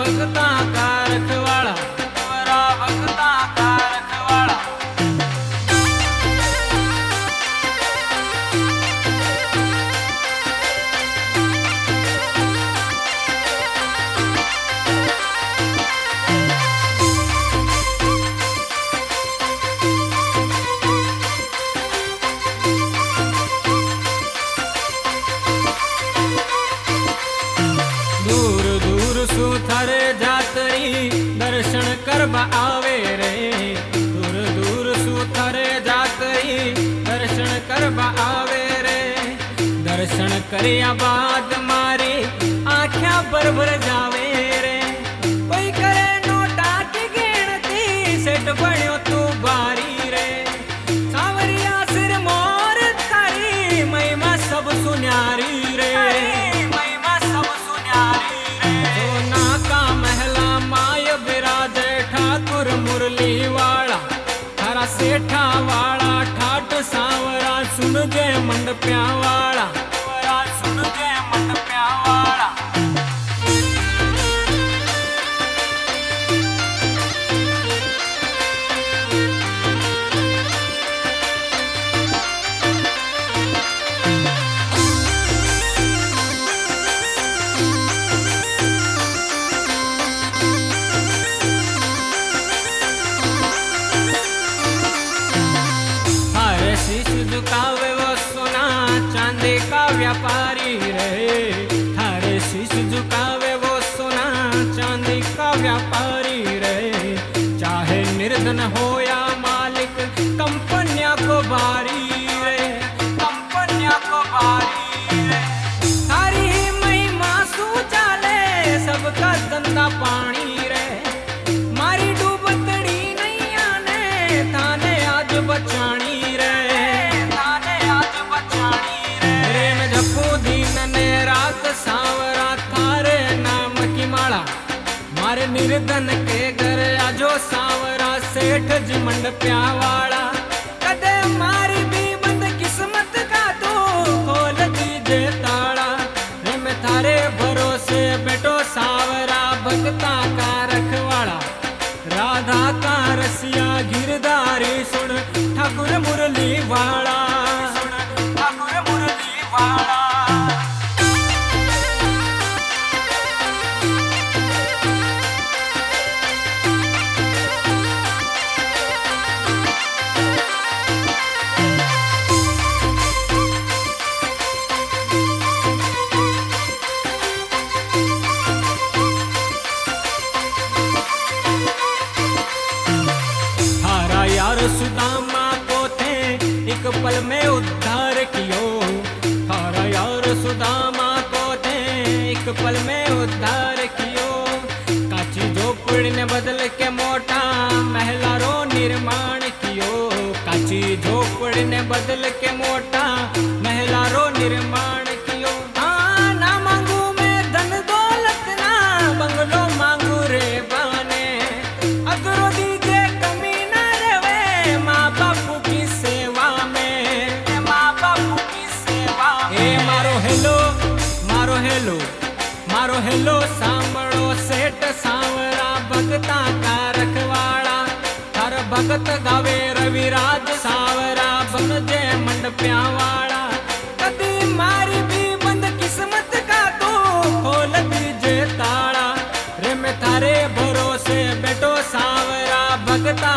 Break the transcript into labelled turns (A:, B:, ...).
A: भगता का रखवाड़ा, सावरा भगता का रखवाड़ा। दूर दूर सु थारे जातरी दर्शन करवा आवे रे, दूर दूर सु थारे जातरी दर्शन करवा आवे रे। दर्शन कर्या बाद मारी आँख्या भर भर जावे रे। कोई करे नोटा की गिनती सेठ बन्यो तू बारी रे। सावरिया सिर मोर तारी महिमा सब सुन्यारी रे। मुरली वाला थारा सेठा वाला ठाट सावरा सुन जय मंडप्या वाला, सुन जय मंडप्या वाला। शीश झुकावे वो सोना चांदी का व्यापारी रे। थारे शीश झुकावे वो सोना चांदी का व्यापारी रे। चाहे निर्धन हो या मालिक कंपनिया को बारी रे, कंपनिया को बारी रे। थारी ही महिमा सू चाले सबका धंधा पानी रे। मारी डूबतड़ी नहीं आने थाने आज बचानी रे। सावरा थारे नाम की माला मारे निर्धन के घर आजो सावरा सेठ जी मंडप्या वाला। कदे मारी भी बंद किस्मत का तो खोल दीजे ताड़ा रे। मैं थारे भरोसे बैठो सावरा भगता का रखवाड़ा। राधा का रसिया गिरधारी सुन ठाकुर मुरली वाला, सुन ठाकुर मुरली वाला। यार सुदामा को थे एक पल में उद्धार कियो। थारा यार सुदामा को थे एक पल में उद्धार कियो। काची झोपड़ी ने बदल के मोटा महला रो निर्माण कियो। काची झोपड़ी ने बदल के मोटा महला रो निर्माण कियो। हाँ ना मांगू मैं धन दौलत ना बंगलो मांगू रे बाने। अगरो दीजे मारो हेलो सांभळो सेठ सावरा भगता का रखवाड़ा। हर भगत गावे रविराज सावरा बन जय मंडप्या वाला। कदी मारी भी बंद किस्मत का तो खोल दीजे ताड़ा रे। मैं थारे भरोसे बैठो सावरा भगता